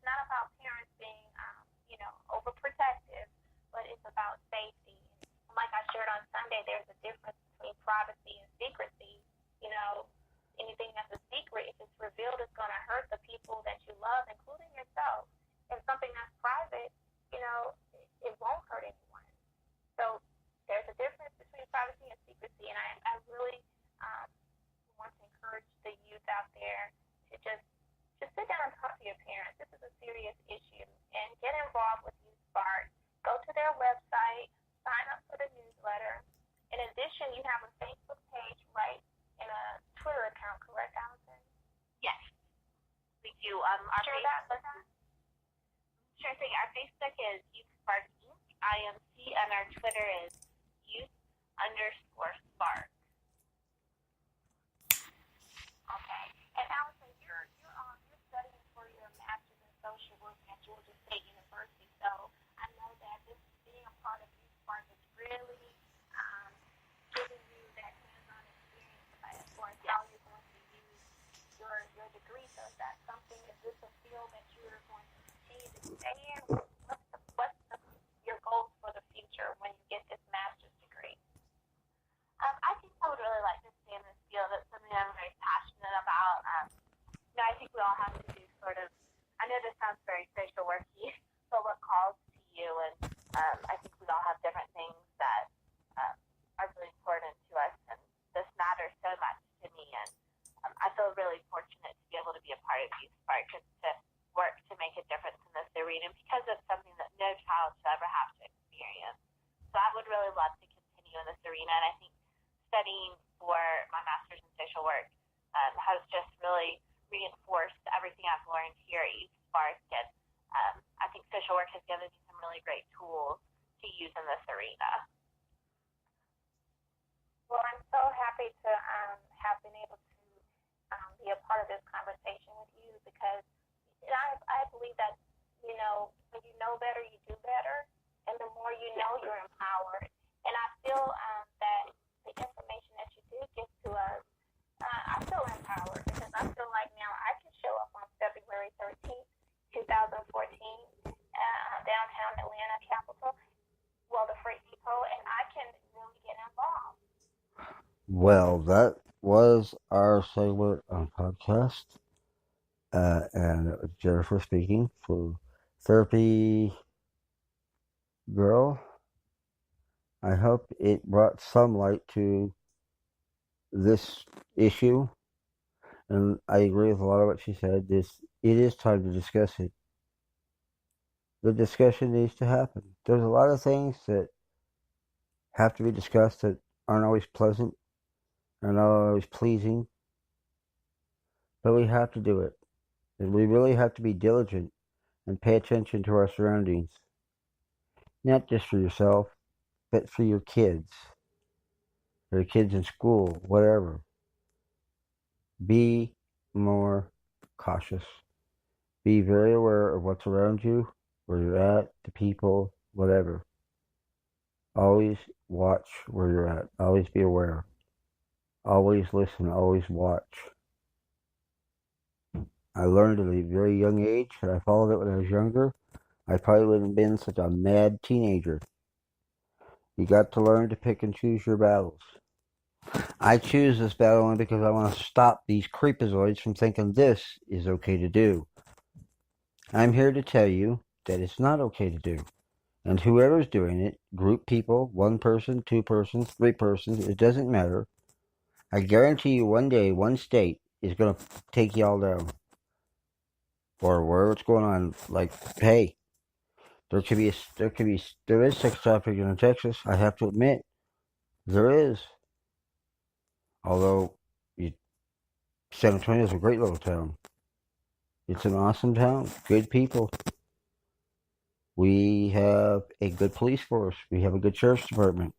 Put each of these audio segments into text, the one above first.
not about parents being, overprotective, but it's about safety. And like I shared on Sunday, there's a difference between privacy and secrecy. You know, anything that's a secret, if it's revealed, it's going to hurt the people that you love, including yourself. And something that's private, it won't hurt anyone. So there's a difference between privacy and secrecy, and I really um, want to encourage the youth out there to just sit down and talk to your parents. This is a serious issue, and get involved with Youth Spark. Go to their website, sign up for the newsletter. In addition, you have a Facebook page, right, and a Twitter account, correct, Allison? Yes, we do. Our Share Facebook, that with us. sure thing. Our Facebook is Youth Spark Inc. IMC, and our Twitter is Youth_Spark. Okay. And Allison, you're studying for your master's in social work at Georgia State University. So I know that this being a part of Youth Spark is really giving you that hands-on experience as far as how you're going to use your degree. So is that something? Is this a field that you're going to continue to stay in? What's your goals for the future when you get this master's degree? I think I would really like to stay in this field. It's something I'm very passionate about. I think we all have to do sort of, I know this sounds very social worky, but what calls to you, and I think we all have different things that are really important to us, and this matters so much to me, and I feel really fortunate to be able to be a part of Youth Spark, just to work to make a difference in this arena, because it's something that no child should ever have to experience. So I would really love to continue in this arena, and I think studying for my master's in social work has just really reinforced everything I've learned here at Youth Spark, and I think social work has given me some really great tools to use in this arena. Well, I'm so happy to have been able to be a part of this conversation with you, because I believe that, when you know better, you do better, and the more you know, you're empowered. And I feel that the information that you do give to us, I feel empowered, because I feel like now I can show up on February 13th, 2014, downtown Atlanta, Capitol, the Freight Depot, and I can really get involved. Well, that was our segment on podcast, and it was Jennifer speaking for Therapy Girl. I hope it brought some light to this issue, and I agree with a lot of what she said. It is time to discuss it. The discussion needs to happen. There's a lot of things that have to be discussed that aren't always pleasant, are not always pleasing, but we have to do it. And we really have to be diligent and pay attention to our surroundings. Not just for yourself, but for your kids in school, whatever. Be more cautious. Be very aware of what's around you, where you're at, the people, whatever. Always watch where you're at. Always be aware. Always listen. Always watch. I learned at a very young age, and I followed it when I was younger. I probably wouldn't have been such a mad teenager. You got to learn to pick and choose your battles. I choose this battle only because I want to stop these creepazoids from thinking this is okay to do. I'm here to tell you that it's not okay to do. And whoever's doing it, group people, one person, two persons, three persons, it doesn't matter. I guarantee you one day, one state is going to take y'all down. Or wherever it's going on, like, hey, there is sex trafficking in Texas. I have to admit, there is. Although, San Antonio is a great little town. It's an awesome town. Good people. We have a good police force. We have a good sheriff's department.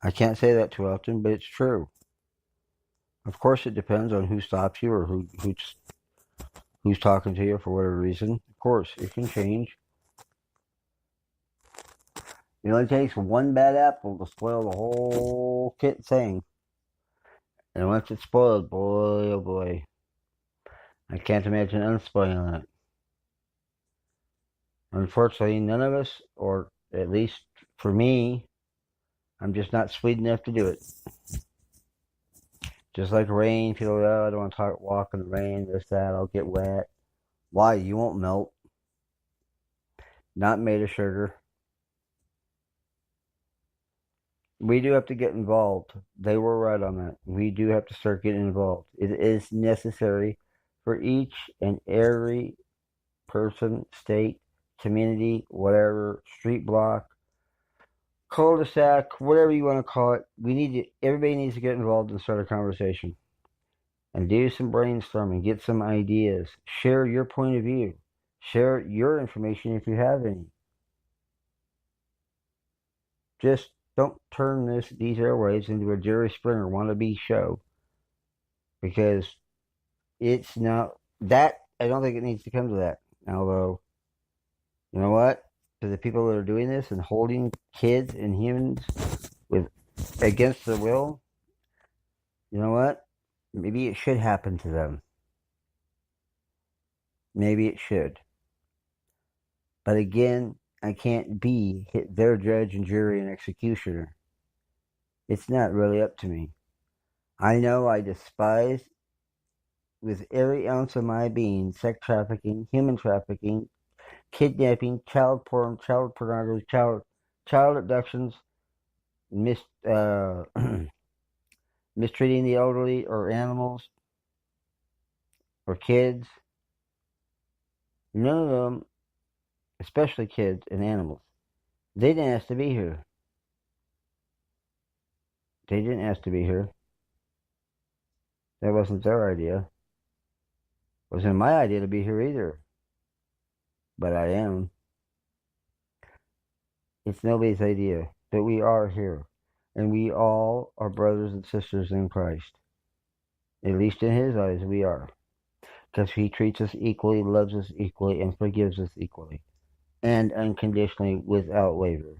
I can't say that too often, but it's true. Of course, it depends on who stops you or who's talking to you for whatever reason. Of course, it can change. It only takes one bad apple to spoil the whole kit thing. And once it's spoiled, boy, oh boy, I can't imagine unspoiling it. Unfortunately, none of us, or at least for me, I'm just not sweet enough to do it. Just like rain, people go, oh, I don't want to walk in the rain, this, that, I'll get wet. Why? You won't melt. Not made of sugar. We do have to get involved. They were right on that. We do have to start getting involved. It is necessary for each and every person, state, community, whatever, street block, cul-de-sac, whatever you want to call it. Everybody needs to get involved and start a conversation. And do some brainstorming, get some ideas, share your point of view, share your information if you have any. Just don't turn these airwaves into a Jerry Springer wannabe show, because it's not that. I don't think it needs to come to that. Although, you know what? To the people that are doing this and holding kids and humans with against their will, you know what? Maybe it should happen to them. Maybe it should. But again, I can't be their judge and jury and executioner. It's not really up to me. I know I despise, with every ounce of my being, sex trafficking, human trafficking, kidnapping, child porn, child pornography, child abductions, mistreating the elderly or animals or kids. None of them, especially kids and animals, they didn't ask to be here. They didn't ask to be here. That wasn't their idea. It wasn't my idea to be here either. But I am. It's nobody's idea. But we are here. And we all are brothers and sisters in Christ. At least in his eyes, we are. Because he treats us equally, loves us equally, and forgives us equally. And unconditionally, without waiver.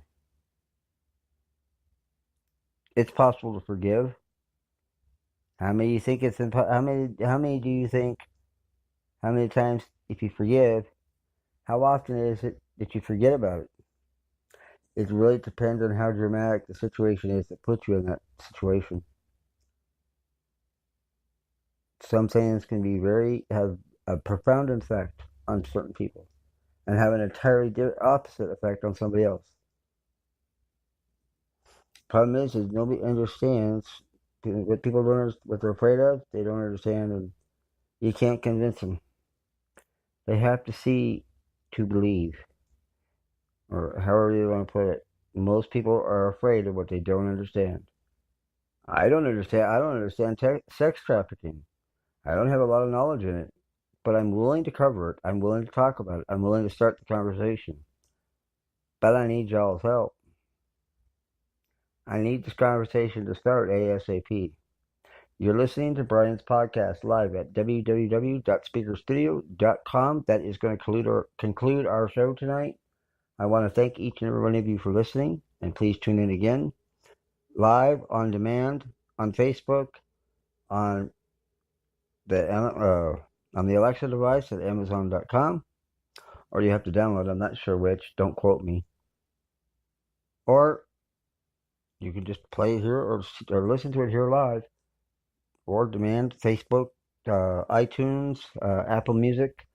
It's possible to forgive. How many do you think it's how many do you think, how many times, if you forgive, how often is it that you forget about it? It really depends on how dramatic the situation is that puts you in that situation. Some things can have a profound effect on certain people and have an entirely opposite effect on somebody else. Problem is nobody understands what people don't, what they're afraid of. They don't understand, and you can't convince them. They have to see to believe, or however you want to put it. Most people are afraid of what they don't understand. I don't understand. I don't understand sex trafficking. I don't have a lot of knowledge in it, but I'm willing to cover it. I'm willing to talk about it. I'm willing to start the conversation. But I need y'all's help. I need this conversation to start ASAP. You're listening to Brian's podcast live at www.speakerstudio.com. That is going to conclude our show tonight. I want to thank each and every one of you for listening, and please tune in again, live, on demand, on Facebook, on the Alexa device at Amazon.com, or you have to download. I'm not sure which. Don't quote me. Or you can just play it here or listen to it here live, or demand Facebook, iTunes, Apple Music,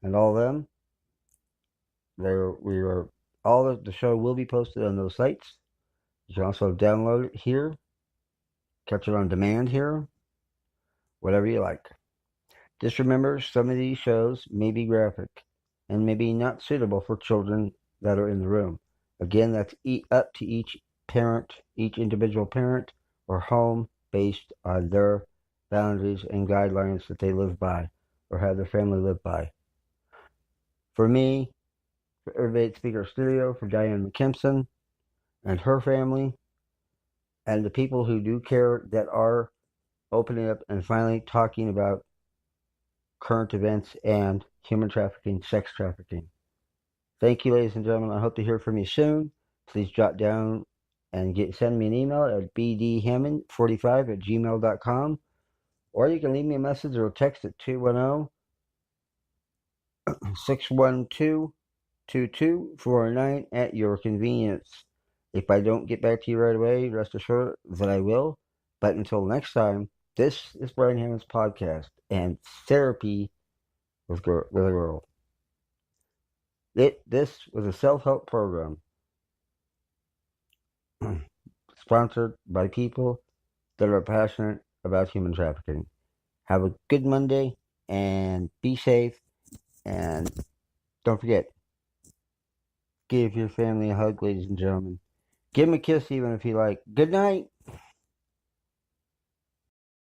and all of them. All the show will be posted on those sites. You can also download it here, catch it on demand here, whatever you like. Just remember, some of these shows may be graphic and may be not suitable for children that are in the room. Again, that's up to each parent, each individual parent or home, based on their boundaries and guidelines that they live by or have their family live by. For me, for everybody at Speaker Studio, for Diane McKempson and her family, and the people who do care that are opening up and finally talking about current events and human trafficking, sex trafficking. Thank you, ladies and gentlemen. I hope to hear from you soon. Please jot down and send me an email at bdhammond45@gmail.com, or you can leave me a message or text at 210-612-8255. 888-888-2249 at your convenience. If I don't get back to you right away, rest assured that I will. But until next time, this is Brian Hammond's podcast and therapy with a girl. This was a self-help program sponsored by people that are passionate about human trafficking. Have a good Monday and be safe. And don't forget, give your family a hug, ladies and gentlemen. Give him a kiss even if you like. Good night.